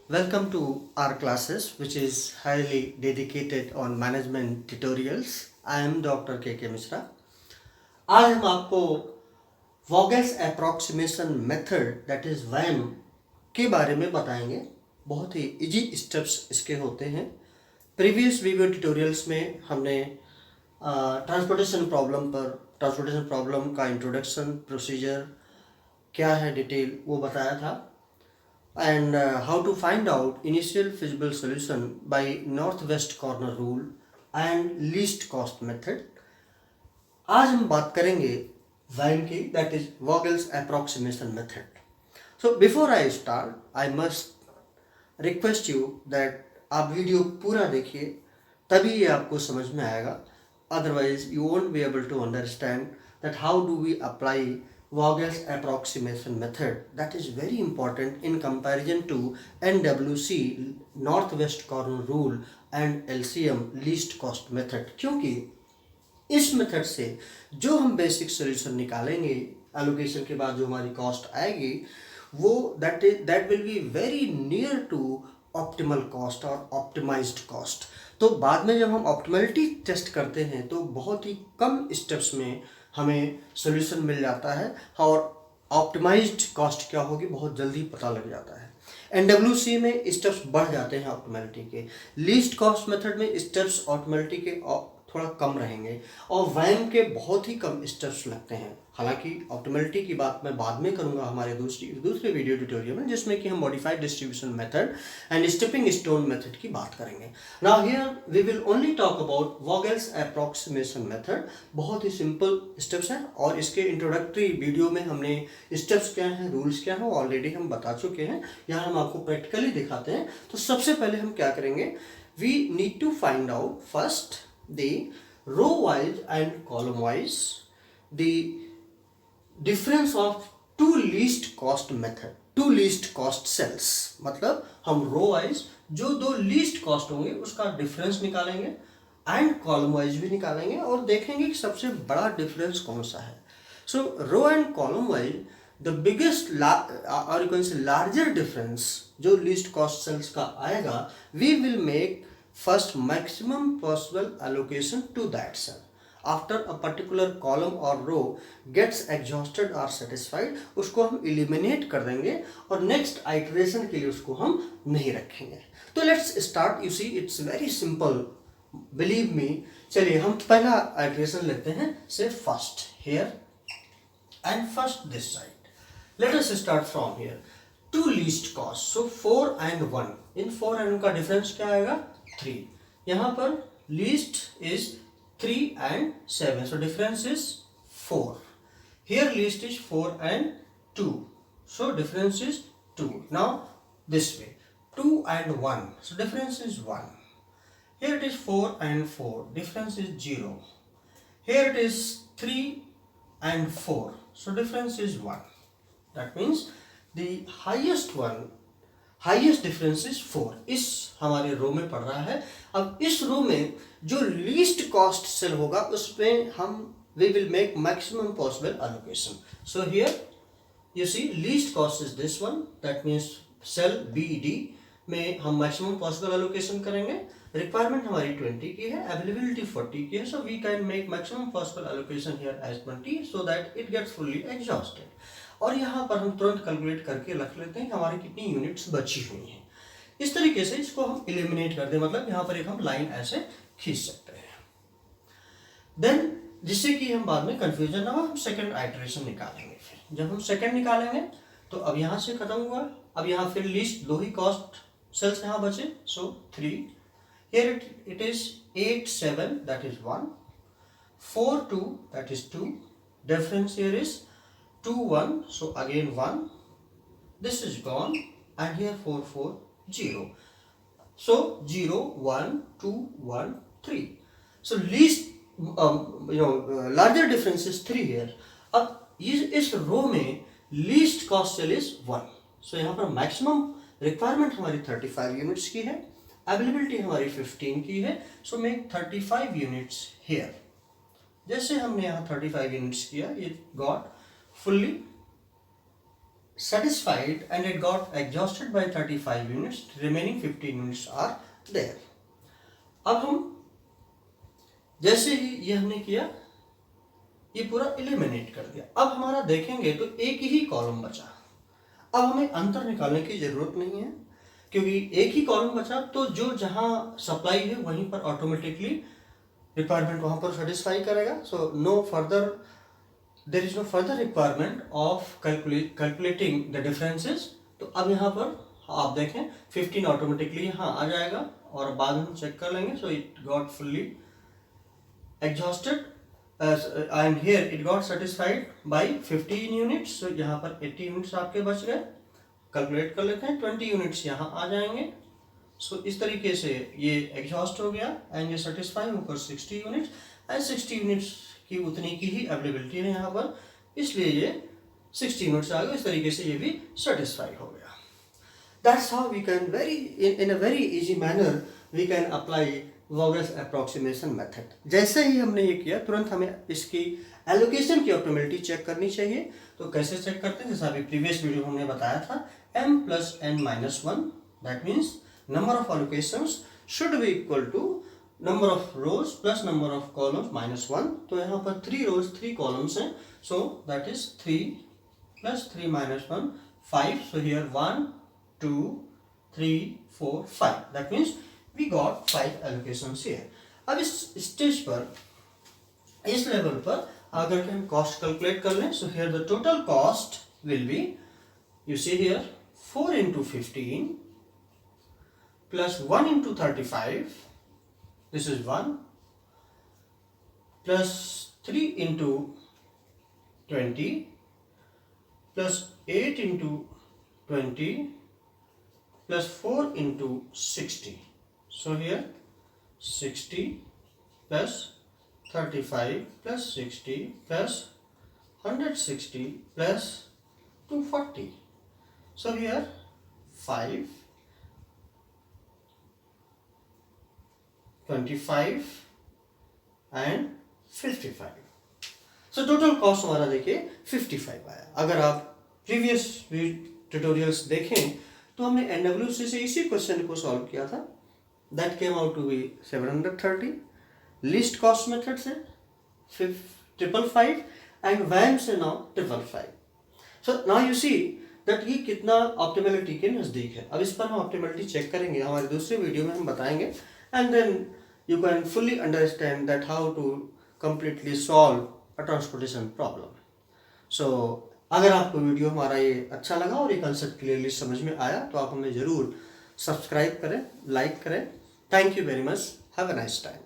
Welcome to our classes, which is highly dedicated on management tutorials. I am Dr. K.K. Mishra. आज हम आपको Vogel's approximation method that is VAM के बारे में बताएंगे। बहुत ही इजी स्टेप्स इसके होते हैं। प्रीवियस वीडियो ट्यूटोरियल्स में हमने ट्रांसपोर्टेशन प्रॉब्लम का इंट्रोडक्शन, प्रोसीजर क्या है, डिटेल वो बताया था, and how to find out initial feasible solution by northwest corner rule and least cost method. आज हम बात करेंगे वैम की, that is Vogel's approximation method. So before I start I must request you that आप video पूरा देखिए, तभी ये आपको समझ में आएगा। Otherwise you won't be able to understand that how do we apply Vogel's approximation method. That is very important in comparison to NWC northwest corner rule and LCM least cost method, क्योंकि इस method से जो हम basic solution निकालेंगे allocation के बाद जो हमारी कॉस्ट आएगी वो that will be very near to optimal cost और ऑप्टिमाइज्ड कॉस्ट। तो बाद में जब हम ऑप्टिमलिटी टेस्ट करते हैं तो बहुत ही कम स्टेप्स में हमें सोल्यूशन मिल जाता है और ऑप्टिमाइज्ड कॉस्ट क्या होगी बहुत जल्दी पता लग जाता है। एनडब्ल्यूसी में स्टेप्स बढ़ जाते हैं ऑप्टिमलिटी के, लीस्ट कॉस्ट मेथड में स्टेप्स ऑप्टिमलिटी के थोड़ा कम रहेंगे और वैम के बहुत ही कम स्टेप्स लगते हैं। हालांकि ऑप्टिमलिटी की बात मैं बाद में करूंगा हमारे दूसरे वीडियो ट्यूटोरियल में, जिसमें कि हम modified distribution method and stepping stone method की बात करेंगे। Now here we will only talk about Vogel's approximation method. बहुत ही सिंपल स्टेप्स हैं और इसके इंट्रोडक्टरी वीडियो में हमने स्टेप्स क्या हैं, रूल्स क्या हैं ऑलरेडी हम बता चुके हैं। यहाँ हम आपको प्रैक्टिकली दिखाते हैं। तो सबसे पहले हम क्या करेंगे, we need to find out first the row wise and column wise the difference of two least cost method, two least cost cells। मतलब हम रो वाइज जो दो लीस्ट कॉस्ट होंगे उसका डिफरेंस निकालेंगे एंड कॉलम वाइज भी निकालेंगे और देखेंगे कि सबसे बड़ा डिफरेंस कौन सा है। So row and column wise the biggest और you can say larger difference जो लीस्ट कॉस्ट सेल्स का आएगा, we will make first maximum possible allocation to that cell after a particular column or row gets exhausted or satisfied। उसको हम eliminate कर देंगे और next iteration के लिए उसको हम नहीं रखेंगे। तो let's start, you see it's very simple, believe me। चलिए हम पहला iteration लेते हैं, say first here and first this side। let us start from here, two least cost, so 4 and 1। In 4 and 1 का डिफरेंस क्या आएगा, 3। यहाँ पर least is 3 and 7, so difference is 4। Here least is 4 and 2, so difference is 2। Now this way 2 and 1, so difference is 1। Here it is 4 and 4, difference is 0। Here it is 3 and 4, so difference is 1। That means the highest difference is 4। इस हमारे रो में पड़ रहा है। अब इस row में जो लीस्ट कॉस्ट सेल होगा उसमें हम we will make maximum possible allocation. So here you see least cost is this one, that means cell B D में हम मैक्सिमम पॉसिबल एलोकेशन करेंगे। रिक्वायरमेंट हमारी 20 की है, अवेलेबिलिटी 40 की है, so we can make maximum possible allocation here as 20 so that it gets fully exhausted. और यहाँ पर हम तुरंत कैलकुलेट करके रख लेते हैं कि हमारी कितनी यूनिट्स बची हुई हैं। इस तरीके से इसको हम एलिमिनेट कर दें, मतलब यहाँ पर एक हम लाइन ऐसे खींच सकते हैं। देन जिससे कि हम बाद में कंफ्यूजन ना हो, हम सेकंड आइटरेशन निकालेंगे। फिर जब हम सेकंड निकालेंगे तो अब यहाँ से खत्म हुआ, अब यहाँ फिर लीस्ट दो ही कॉस्ट सेल्स यहाँ बचे, सो 3। Here it is 8 7, that is 1। 4 2, that is 2। Difference here is 2 1, so again 1, this is gone, and here 4 4 0, so 0 1 2 1 3, so least larger difference is 3 here। अब इस रो में least cost cell is 1, so यहाँ पर maximum requirement हमारी 35 units की है, availability हमारी 15 की है, so मेक 35 यूनिट्स here। जैसे हमने यहाँ 35 यूनिट्स किया, it got fully satisfied and it got exhausted by 35 units, remaining 15 units are there. अब हम जैसे ही ये हमने किया, ये पूरा एलिमिनेट कर दिया। अब हमारा देखेंगे तो एक ही कॉलम बचा। अब हमें अंतर निकालने की जरूरत नहीं है, क्योंकि एक ही कॉलम बचा, तो जो जहां सप्लाई है वहीं पर ऑटोमेटिकली रिक्वायरमेंट वहां पर सेटिस्फाई करेगा। So no further, there is no further requirement of calculating the differences. तो अब यहाँ पर आप देखें 15 ऑटोमेटिकली यहाँ आ जाएगा और बाद में चेक कर लेंगे। So it got fully exhausted and here it got satisfied by 15 units. तो यहाँ पर 80 यूनिट्स आपके बच गए। कैलकुलेट कर लेते हैं, 20 यूनिट्स यहाँ आ जाएंगे। सो इस तरीके से ये एग्जॉस्ट हो गया एंड ये सेटिस्फाई होकर 60 यूनिट्स एंड 60 यूनिट्स की उतनी की ही अवेलेबिलिटी है यहाँ पर, इसलिए ये 60 यूनिट्स आ गए। इस तरीके से ये भी सेटिस्फाई हो गया। That's how we can in a very easy manner we can apply Vogel's approximation method। जैसे ही हमने ये किया, तुरंत हमें इसकी एलोकेशन की ऑप्टिमलिटी चेक करनी चाहिए। तो कैसे चेक करते हैं, जैसा अभी प्रीवियस वीडियो हमने बताया था, m plus n minus 1, that means number of allocations should be equal to number of rows plus number of columns minus 1। तो यहाँ पर 3 rows 3 columns हैं, so that is 3 plus 3 minus 1 5। so here 1 2 3 4 5, that means we got 5 allocations here। अब इस stage पर, इस level पर अगर हम कॉस्ट कैलकुलेट कर लें, so here the total cost will be, you see here 4 into 15 plus 1 into 35, this is 1, plus 3 into 20, plus 8 into 20, plus 4 into 60. So here 60 plus 35 plus 60 plus 160 plus 240. So here 5, 25 and 55। So total cost हमारा देखिए 55 आया। अगर आप previous tutorials देखें तो हमने NWC से इसी क्वेश्चन को सॉल्व किया था। That came out to be 730। Least cost method से 555 एंड वैम से now 555। So now you see that ये कितना ऑप्टिमलिटी के नज़दीक है। अब इस पर हम ऑप्टिमलिटी चेक करेंगे, हमारे दूसरे वीडियो में हम बताएंगे, and then you can fully understand that how to completely solve a transportation problem। so अगर आपको वीडियो हमारा ये अच्छा लगा और ये कंसेप्ट क्लियरली समझ में आया तो आप हमें ज़रूर सब्सक्राइब करें, लाइक करें। Thank you very much, have a nice time.